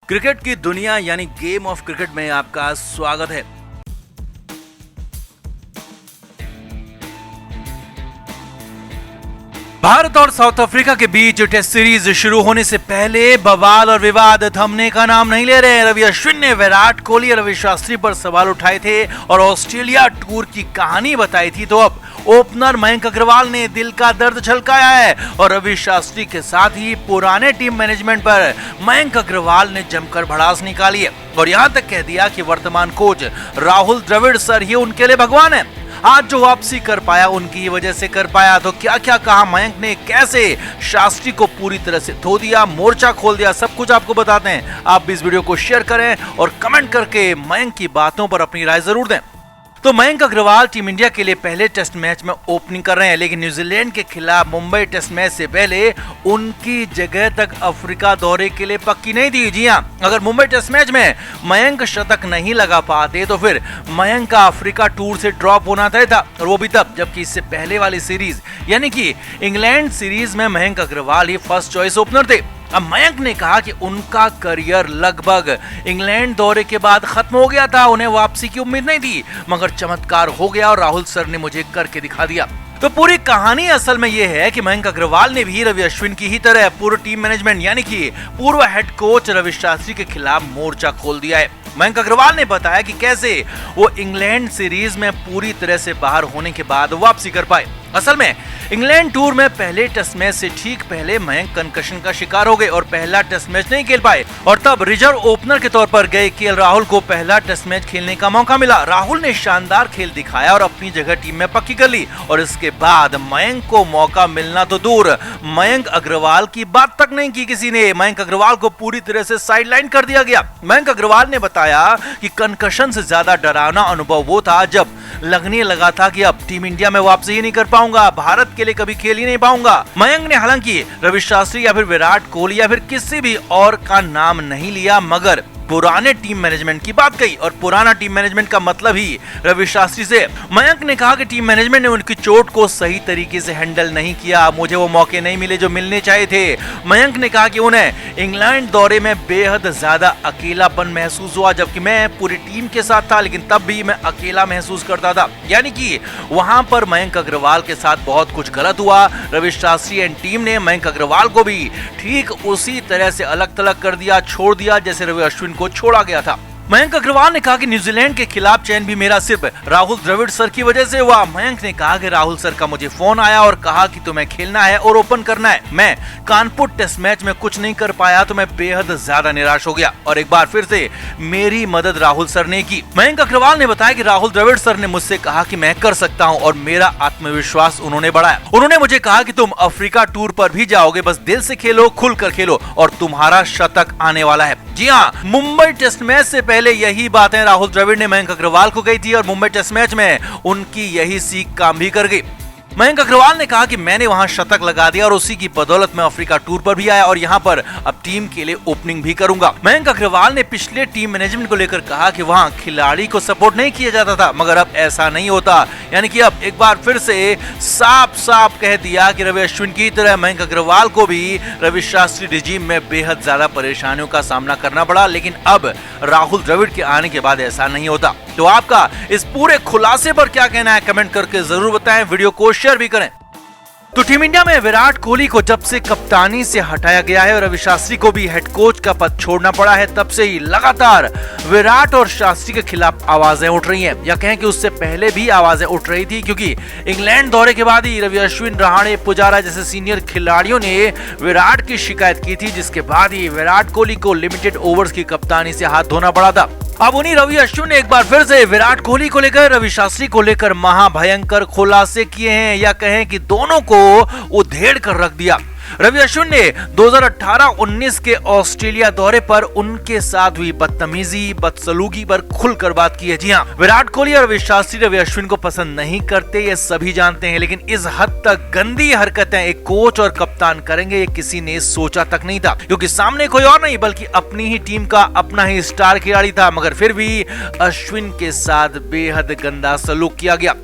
Cricket की दुनिया यानी गेम ऑफ क्रिकेट में आपका स्वागत है। भारत और साउथ अफ्रीका के बीच टेस्ट सीरीज शुरू होने से पहले बवाल और विवाद थमने का नाम नहीं ले रहे। रवि अश्विन ने विराट कोहली और रवि शास्त्री पर सवाल उठाए थे और ऑस्ट्रेलिया टूर की कहानी बताई थी, तो अब ओपनर मयंक अग्रवाल ने दिल का दर्द छलकाया है और रवि शास्त्री के साथ ही पुराने टीम मैनेजमेंट पर मयंक अग्रवाल ने जमकर भड़ास निकाली है और यहां तक कह दिया कि वर्तमान कोच राहुल द्रविड़ सर ही उनके लिए भगवान है। आज जो वापसी कर पाया उनकी ही वजह से कर पाया। तो क्या क्या कहा मयंक ने, कैसे शास्त्री को पूरी तरह से धो दिया, मोर्चा खोल दिया, सब कुछ आपको बताते हैं। आप भी इस वीडियो को शेयर करें और कमेंट करके मयंक की बातों पर अपनी राय जरूर दें। तो मयंक अग्रवाल टीम इंडिया के लिए पहले टेस्ट मैच में ओपनिंग कर रहे हैं, लेकिन न्यूजीलैंड के खिलाफ मुंबई टेस्ट मैच से पहले उनकी जगह तक अफ्रीका दौरे के लिए पक्की नहीं थी। जी हां, अगर मुंबई टेस्ट मैच में मयंक शतक नहीं लगा पाते तो फिर मयंक का अफ्रीका टूर से ड्रॉप होना तय था, और वो भी तब जबकि इससे पहले वाली सीरीज यानी कि इंग्लैंड सीरीज में मयंक अग्रवाल ही फर्स्ट चॉइस ओपनर थे। अब मयंक ने कहा कि उनका करियर लगभग इंग्लैंड दौरे के बाद खत्म हो गया था, उन्हें वापसी की उम्मीद नहीं थी, मगर चमत्कार हो गया और राहुल सर ने मुझे करके दिखा दिया। तो पूरी कहानी असल में यह है कि मयंक अग्रवाल ने भी रवि अश्विन की ही तरह पूर्व टीम मैनेजमेंट यानी कि पूर्व हेड कोच रवि शास्त्री के खिलाफ मोर्चा खोल दिया है। मयंक अग्रवाल ने बताया कि कैसे वो इंग्लैंड सीरीज में पूरी तरह से बाहर होने के बाद वापसी कर पाए। असल में इंग्लैंड टूर में पहले टेस्ट मैच से ठीक पहले मयंक कंकशन का शिकार हो गए और पहला टेस्ट मैच नहीं खेल पाए, और तब रिजर्व ओपनर के तौर पर गए केएल राहुल को पहला टेस्ट मैच खेलने का मौका मिला। राहुल ने शानदार खेल दिखाया और अपनी जगह टीम में पक्की कर ली, और इसके बाद मयंक को मौका मिलना तो दूर, मयंक अग्रवाल की बात तक नहीं की किसी ने। मयंक अग्रवाल को पूरी तरह से साइडलाइन कर दिया गया। मयंक अग्रवाल ने बताया कि कंकशन से ज्यादा डरावना अनुभव वो था जब लगने लगा था कि अब टीम इंडिया में वापसी ही नहीं कर पाऊंगा, भारत के लिए कभी खेल ही नहीं पाऊंगा। मयंक ने हालांकि रवि शास्त्री या फिर विराट कोहली या फिर किसी भी और का नाम नहीं लिया, मगर पुराने टीम मैनेजमेंट की बात कही, और पुराना टीम मैनेजमेंट का मतलब ही रवि शास्त्री से। मयंक ने कहा कि टीम मैनेजमेंट ने उनकी चोट को सही तरीके से हैंडल नहीं किया, मुझे वो मौके नहीं मिले जो मिलने चाहिए थे। मयंक ने कहा कि उन्हें इंग्लैंड दौरे में बेहद ज्यादा अकेलापन महसूस हुआ, जबकि मैं पूरी टीम के साथ था लेकिन तब भी मैं अकेला महसूस करता था, यानी कि वहां पर मयंक अग्रवाल के साथ बहुत कुछ गलत हुआ। रवि शास्त्री एंड टीम ने मयंक अग्रवाल को भी ठीक उसी तरह से अलग थलग कर दिया, छोड़ दिया जैसे रवि अश्विन को छोड़ा गया था। मयंक अग्रवाल ने कहा कि न्यूजीलैंड के खिलाफ चयन भी मेरा सिर्फ राहुल द्रविड़ सर की वजह से हुआ। मयंक ने कहा कि राहुल सर का मुझे फोन आया और कहा कि तुम्हें खेलना है और ओपन करना है। मैं कानपुर टेस्ट मैच में कुछ नहीं कर पाया तो मैं बेहद ज्यादा निराश हो गया, और एक बार फिर से मेरी मदद राहुल सर ने की। मयंक अग्रवाल ने बताया कि राहुल द्रविड़ सर ने मुझसे कहा कि मैं कर सकता हूं और मेरा आत्मविश्वास उन्होंने बढ़ाया। उन्होंने मुझे कहा कि तुम अफ्रीका टूर पर भी जाओगे, बस दिल से खेलो, खुलकर खेलो और तुम्हारा शतक आने वाला है। जी हाँ, मुंबई टेस्ट मैच से पहले यही बातें राहुल द्रविड़ ने मयंक अग्रवाल को कही थी और मुंबई टेस्ट मैच में उनकी यही सीख काम भी कर गई। मयंक अग्रवाल ने कहा कि मैंने वहां शतक लगा दिया और उसी की बदौलत मैं अफ्रीका टूर पर भी आया और यहां पर अब टीम के लिए ओपनिंग भी करूंगा। मयंक अग्रवाल ने पिछले टीम मैनेजमेंट को लेकर कहा कि वहां खिलाड़ी को सपोर्ट नहीं किया जाता था, मगर अब ऐसा नहीं होता, यानी कि अब एक बार फिर से साफ साफ कह दिया कि रवि अश्विन की तरह मयंक अग्रवाल को भी रवि शास्त्री रिजीम में बेहद ज्यादा परेशानियों का सामना करना पड़ा, लेकिन अब राहुल द्रविड़ के आने के बाद ऐसा नहीं होता। तो आपका इस पूरे खुलासे पर क्या कहना है, कमेंट करके जरूर बताएं, वीडियो को शेयर भी करें। तो टीम इंडिया में विराट कोहली को जब से कप्तानी से हटाया गया है और रवि शास्त्री को भी हेड कोच का पद छोड़ना पड़ा है, तब से ही लगातार विराट और शास्त्री के खिलाफ आवाजें उठ रही हैं, या कहें कि उससे पहले भी आवाजें उठ रही थी, क्योंकि इंग्लैंड दौरे के बाद ही रवि अश्विन, रहाणे, पुजारा जैसे सीनियर खिलाड़ियों ने विराट की शिकायत की थी, जिसके बाद ही विराट कोहली को लिमिटेड ओवर्स की कप्तानी से हाथ धोना पड़ा था। अब उन्हीं रवि अश्विन ने एक बार फिर से विराट कोहली को लेकर, रवि शास्त्री को लेकर महाभयंकर खुलासे किए हैं, या कहें कि दोनों को उधेड़ कर रख दिया। रवि अश्विन ने 2018-19 के ऑस्ट्रेलिया दौरे पर उनके साथ हुई बदतमीजी, बदसलूकी पर खुलकर बात की है। जी हाँ, विराट कोहली और रवि शास्त्री रवि अश्विन को पसंद नहीं करते, ये सभी जानते हैं, लेकिन इस हद तक गंदी हरकतें एक कोच और कप्तान करेंगे ये किसी ने सोचा तक नहीं था, क्योंकि सामने कोई और नहीं बल्कि अपनी ही टीम का अपना ही स्टार खिलाड़ी था, मगर फिर भी अश्विन के साथ बेहद गंदा सलूक किया गया।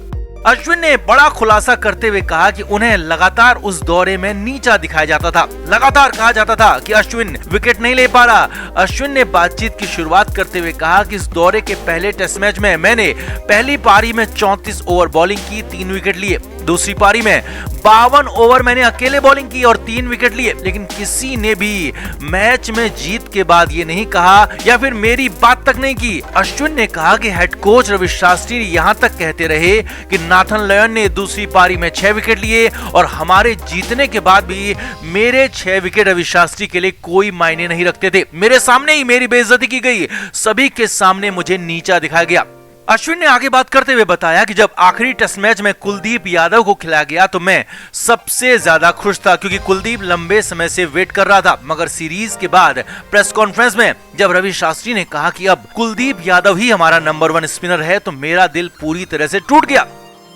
अश्विन ने बड़ा खुलासा करते हुए कहा कि उन्हें लगातार उस दौरे में नीचा दिखाया जाता था। लगातार कहा जाता था कि अश्विन विकेट नहीं ले पा रहा। अश्विन ने बातचीत की शुरुआत करते हुए कहा कि इस दौरे के पहले टेस्ट मैच में मैंने पहली पारी में 34 ओवर बॉलिंग की, 3 विकेट लिए। दूसरी पारी में 52 ओवर मैंने अकेले बॉलिंग की और 3 विकेट लिए। लेकिन किसी ने भी मैच में जीत के बाद ये नहीं कहा या फिर मेरी बात तक नहीं की। अश्विन ने कहा कि हेड कोच रवि शास्त्री यहाँ तक कहते रहे कि नाथन लयन ने दूसरी पारी में 6 विकेट लिए और हमारे जीतने के बाद भी मेरे 6 विकेट रवि शास्त्री के लिए कोई मायने नहीं रखते थे। मेरे सामने ही मेरी बेइज्जती की गई, सभी के सामने मुझे नीचा दिखाया गया। अश्विन ने आगे बात करते हुए बताया कि जब आखिरी टेस्ट मैच में कुलदीप यादव को खिलाया गया तो मैं सबसे ज्यादा खुश था, क्योंकि कुलदीप लंबे समय से वेट कर रहा था। मगर सीरीज के बाद प्रेस कॉन्फ्रेंस में जब रवि शास्त्री ने कहा कि अब कुलदीप यादव ही हमारा नंबर 1 स्पिनर है तो मेरा दिल पूरी तरह से टूट गया।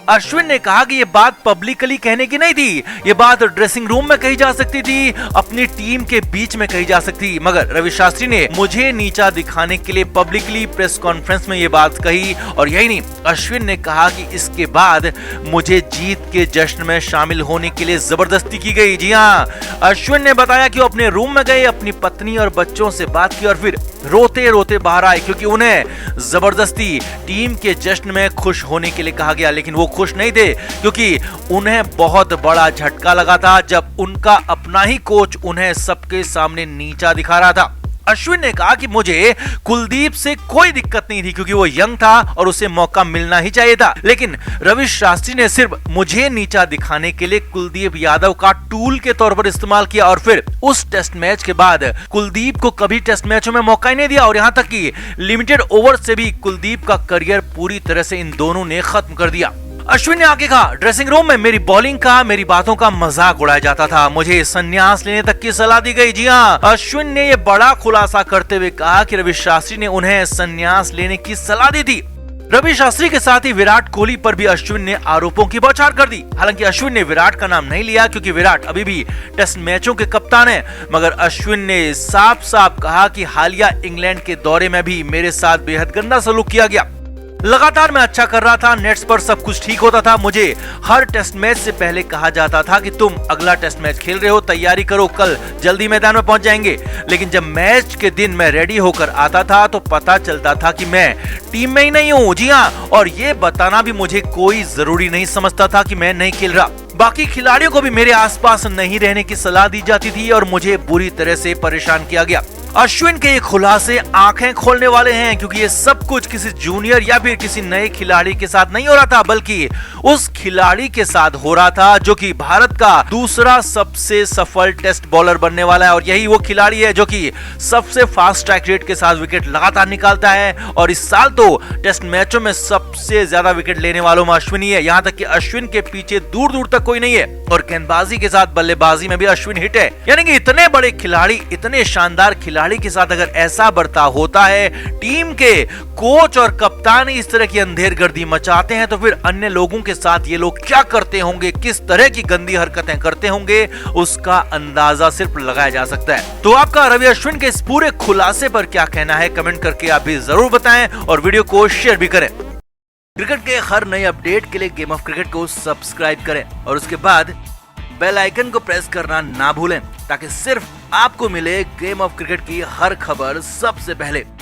अश्विन ने कहा कि ये बात पब्लिकली कहने की नहीं थी, ये बात ड्रेसिंग रूम में कही जा सकती थी, अपनी टीम के बीच में कही जा सकती थी। मगर रवि शास्त्री ने मुझे नीचा दिखाने के लिए पब्लिकली प्रेस कॉन्फ्रेंस में ये बात कही। और यही नहीं, अश्विन ने कहा कि इसके बाद मुझे जीत के जश्न में शामिल होने के लिए जबरदस्ती की गई। जी हाँ, अश्विन ने बताया कि वो अपने रूम में गए, अपनी पत्नी और बच्चों से बात की और फिर रोते रोते बाहर आए, क्योंकि उन्हें जबरदस्ती टीम के जश्न में खुश होने के लिए कहा गया। लेकिन वो खुश नहीं थे, क्योंकि उन्हें बहुत बड़ा झटका लगा था जब उनका अपना ही कोच उन्हें सबके सामने नीचा दिखा रहा था। अश्विन ने कहा कि मुझे कुलदीप से कोई दिक्कत नहीं थी, क्योंकि वो यंग था और उसे मौका मिलना ही चाहिए था। लेकिन रवि शास्त्री ने सिर्फ मुझे नीचा दिखाने के लिए कुलदीप यादव का टूल के तौर पर इस्तेमाल किया और फिर उस टेस्ट मैच के बाद कुलदीप को कभी टेस्ट मैचों में मौका ही नहीं दिया। और यहाँ तक कि लिमिटेड ओवर से भी कुलदीप का करियर पूरी तरह से इन दोनों ने खत्म कर दिया। अश्विन ने आगे कहा, ड्रेसिंग रूम में मेरी बॉलिंग का, मेरी बातों का मजाक उड़ाया जाता था, मुझे संन्यास लेने तक की सलाह दी गई। जी हाँ, अश्विन ने यह बड़ा खुलासा करते हुए कहा कि रवि शास्त्री ने उन्हें संन्यास लेने की सलाह दी थी। रवि शास्त्री के साथ ही विराट कोहली पर भी अश्विन ने आरोपों की बौछार कर दी। हालांकि अश्विन ने विराट का नाम नहीं लिया, क्योंकि विराट अभी भी टेस्ट मैचों के कप्तान हैं। मगर अश्विन ने साफ साफ कहा कि हालिया इंग्लैंड के दौरे में भी मेरे साथ बेहद गंदा सलूक किया गया। लगातार मैं अच्छा कर रहा था, नेट्स पर सब कुछ ठीक होता था। मुझे हर टेस्ट मैच से पहले कहा जाता था कि तुम अगला टेस्ट मैच खेल रहे हो, तैयारी करो, कल जल्दी मैदान में पहुंच जाएंगे। लेकिन जब मैच के दिन मैं रेडी होकर आता था तो पता चलता था कि मैं टीम में ही नहीं हूँ। जी हाँ, और ये बताना भी मुझे कोई जरूरी नहीं समझता था कि मैं नहीं खेल रहा। बाकी खिलाड़ियों को भी मेरे आसपास नहीं रहने की सलाह दी जाती थी और मुझे बुरी तरह से परेशान किया गया। अश्विन के ये खुलासे आंखें खोलने वाले हैं, क्योंकि ये सब कुछ किसी जूनियर या फिर किसी नए खिलाड़ी के साथ नहीं हो रहा था, बल्कि उस खिलाड़ी के साथ हो रहा था जो कि भारत का दूसरा सबसे सफल टेस्ट बॉलर बनने वाला है। और यही वो खिलाड़ी है जो कि सबसे फास्ट स्ट्राइक रेट के साथ विकेट लगातार निकालता है। और इस साल तो टेस्ट मैचों में सबसे ज्यादा विकेट लेने वालों में अश्विन ही है। यहाँ तक कि अश्विन के पीछे दूर दूर तक कोई नहीं है। और गेंदबाजी के साथ बल्लेबाजी में भी अश्विन हिट है। यानी कि इतने बड़े खिलाड़ी, इतने शानदार खिलाड़ी के साथ अगर ऐसा बर्ताव होता है, टीम के कोच और कप्तान इस तरह की अंधेरगर्दी मचाते हैं, तो फिर अन्य लोगों के साथ ये लोग क्या करते होंगे, किस तरह की गंदी हरकतें करते होंगे, उसका अंदाजा सिर्फ लगाया जा सकता है। तो आपका रवि अश्विन के इस पूरे खुलासे पर क्या कहना है, कमेंट करके आप भी जरूर बताएं और वीडियो को शेयर भी करें। क्रिकेट के हर नए अपडेट के लिए गेम ऑफ क्रिकेट को सब्सक्राइब करें और उसके बाद बेल आइकन को प्रेस करना ना भूलें, ताकि सिर्फ आपको मिले गेम ऑफ क्रिकेट की हर खबर सबसे पहले।